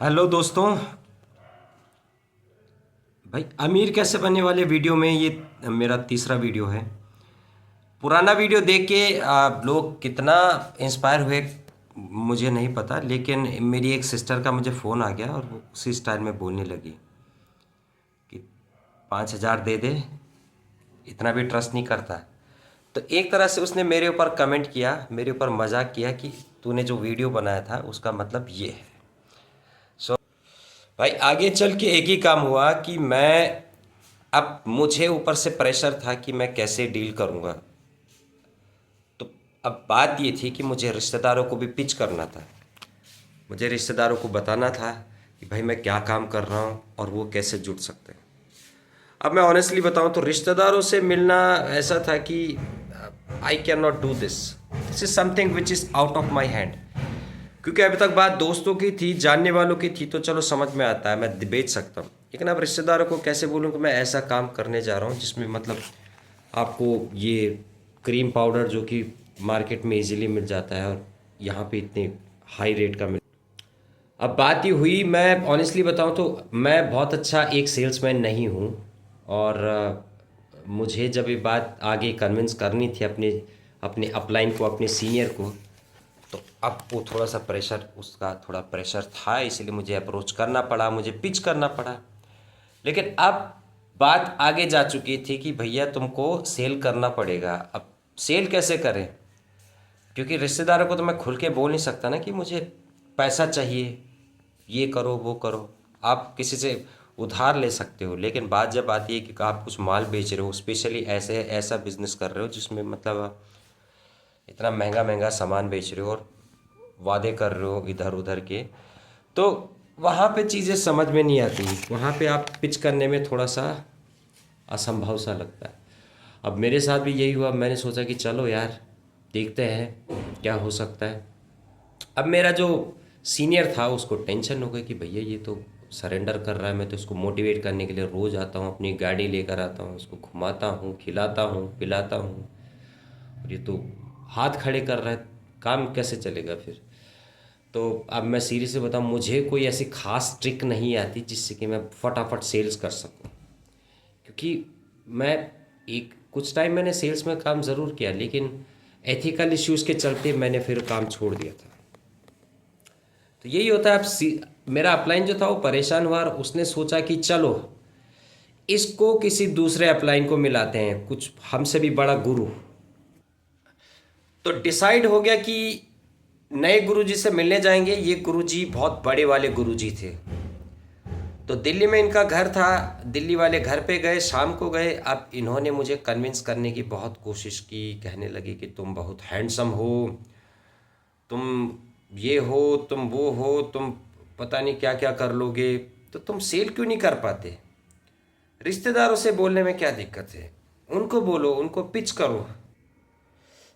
Hello दोस्तों। भाई अमीर कैसे बनने वाले वीडियो में ये मेरा तीसरा वीडियो है। पुराना वीडियो देख के लोग कितना इंस्पायर हुए मुझे नहीं पता, लेकिन मेरी एक सिस्टर का मुझे फ़ोन आ गया और वो उसी स्टाइल में बोलने लगी कि 5,000 दे दे, इतना भी ट्रस्ट नहीं करता। तो एक तरह से उसने मेरे ऊपर कमेंट किया, मेरे ऊपर मजाक किया कि तूने जो वीडियो बनाया था उसका मतलब ये है। सो भाई आगे चल के एक ही काम हुआ कि अब मुझे ऊपर से प्रेशर था कि मैं कैसे डील करूँगा। तो अब बात ये थी कि मुझे रिश्तेदारों को भी पिच करना था। मुझे रिश्तेदारों को बताना था कि भाई मैं क्या काम कर रहा हूँ और वो कैसे जुड़ सकते हैं। अब मैं ऑनेस्टली बताऊँ तो रिश्तेदारों से मिलना ऐसा था कि I can not do this, this is something which is out of my hand. क्योंकि अभी तक बात दोस्तों की थी, जानने वालों की थी, तो चलो समझ में आता है, मैं बेच सकता हूँ। लेकिन अब रिश्तेदारों को कैसे बोलूँ कि मैं ऐसा काम करने जा रहा हूँ जिसमें मतलब आपको ये क्रीम पाउडर जो कि मार्केट में इजीली मिल जाता है और यहाँ पे इतने हाई रेट का मिल। अब बात ये हुई, मैं ऑनेस्टली बताऊँ तो मैं बहुत अच्छा एक सेल्समैन नहीं हूँ। और मुझे जब ये बात आगे कन्विंस करनी थी अपने अपने अपलाइन को, अपने सीनियर को, तो अब वो थोड़ा सा प्रेशर, उसका थोड़ा प्रेशर था, इसलिए मुझे अप्रोच करना पड़ा, मुझे पिच करना पड़ा। लेकिन अब बात आगे जा चुकी थी कि भैया तुमको सेल करना पड़ेगा। अब सेल कैसे करें, क्योंकि रिश्तेदारों को तो मैं खुल के बोल नहीं सकता ना कि मुझे पैसा चाहिए, ये करो वो करो। आप किसी से उधार ले सकते हो, लेकिन बात जब आती है कि आप कुछ माल बेच रहे हो, स्पेशली ऐसे ऐसा बिजनेस कर रहे हो जिसमें मतलब इतना महंगा महंगा सामान बेच रहे हो और वादे कर रहे हो इधर उधर के, तो वहाँ पे चीज़ें समझ में नहीं आती। वहाँ पे आप पिच करने में थोड़ा सा असंभव सा लगता है। अब मेरे साथ भी यही हुआ, मैंने सोचा कि चलो यार देखते हैं क्या हो सकता है। अब मेरा जो सीनियर था उसको टेंशन हो गई कि भैया ये तो सरेंडर कर रहा है, मैं तो इसको मोटिवेट करने के लिए रोज़ आता हूँ, अपनी गाड़ी लेकर आता हूँ, उसको घुमाता हूँ, खिलाता हूँ, पिलाता हूँ, और ये तो हाथ खड़े कर रहा है, काम कैसे चलेगा फिर। तो अब मैं सीरियस से बताऊँ, मुझे कोई ऐसी खास ट्रिक नहीं आती जिससे कि मैं फटाफट सेल्स कर सकूँ। क्योंकि मैं एक कुछ टाइम मैंने सेल्स में काम ज़रूर किया, लेकिन एथिकल इश्यूज़ के चलते मैंने फिर काम छोड़ दिया था। तो यही होता है। मेरा अपलाइन जो था वो परेशान हुआ और उसने सोचा कि चलो इसको किसी दूसरे अपलाइन को मिलाते हैं, कुछ हमसे भी बड़ा गुरु। तो डिसाइड हो गया कि नए गुरुजी से मिलने जाएंगे। ये गुरुजी बहुत बड़े वाले गुरुजी थे। तो दिल्ली में इनका घर था, दिल्ली वाले घर पे गए, शाम को गए। अब इन्होंने मुझे कन्विंस करने की बहुत कोशिश की, कहने लगे कि तुम बहुत हैंडसम हो, तुम ये हो, तुम वो हो, तुम पता नहीं क्या क्या कर लोगे, तो तुम सेल क्यों नहीं कर पाते। रिश्तेदारों से बोलने में क्या दिक्कत है, उनको बोलो, उनको पिच करो।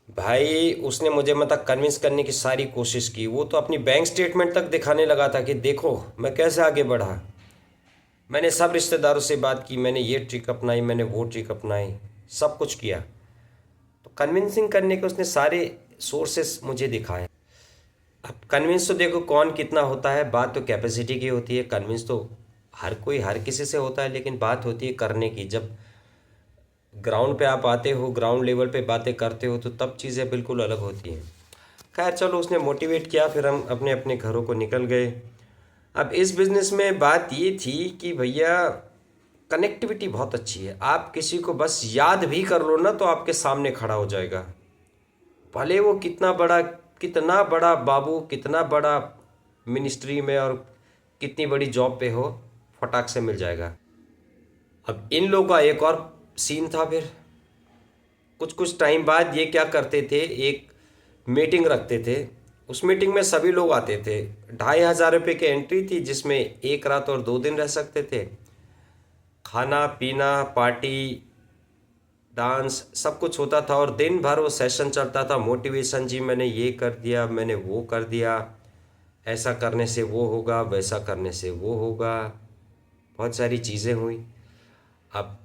भाई उसने मुझे मतलब कन्विंस करने की सारी कोशिश की। वो तो अपनी बैंक स्टेटमेंट तक दिखाने लगा था कि देखो मैं कैसे आगे बढ़ा। मैंने सब रिश्तेदारों से बात की, मैंने ये ट्रिक अपनाई, मैंने वो ट्रिक अपनाई, सब कुछ किया। तो कन्विंसिंग करने के उसने सारे सोर्सेस मुझे दिखाए। अब कन्विंस तो देखो कौन कितना होता है, बात तो कैपेसिटी की होती है। कन्विंस तो हर कोई हर किसी से होता है, लेकिन बात होती है करने की। जब ग्राउंड पे आप आते हो, ग्राउंड लेवल पे बातें करते हो, तो तब चीज़ें बिल्कुल अलग होती हैं। खैर चलो, उसने मोटिवेट किया, फिर हम अपने अपने घरों को निकल गए। अब इस बिज़नेस में बात ये थी कि भैया कनेक्टिविटी बहुत अच्छी है। आप किसी को बस याद भी कर लो ना तो आपके सामने खड़ा हो जाएगा, भले वो कितना बड़ा बाबू, कितना बड़ा मिनिस्ट्री में और कितनी बड़ी जॉब पे हो, फटाक से मिल जाएगा। अब इन लोगों का एक और सीन था। फिर कुछ कुछ टाइम बाद ये क्या करते थे, एक मीटिंग रखते थे। उस मीटिंग में सभी लोग आते थे। 2,500 रुपये की एंट्री थी, जिसमें 1 रात और 2 दिन रह सकते थे। खाना पीना, पार्टी, डांस, सब कुछ होता था और दिन भर वो सेशन चलता था। मोटिवेशन, जी मैंने ये कर दिया, मैंने वो कर दिया, ऐसा करने से वो होगा, वैसा करने से वो होगा, बहुत सारी चीज़ें हुई। अब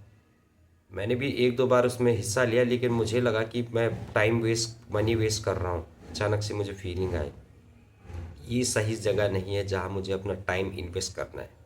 मैंने भी एक दो बार उसमें हिस्सा लिया, लेकिन मुझे लगा कि मैं टाइम वेस्ट, मनी वेस्ट कर रहा हूँ। अचानक से मुझे फीलिंग आई ये सही जगह नहीं है जहाँ मुझे अपना टाइम इन्वेस्ट करना है।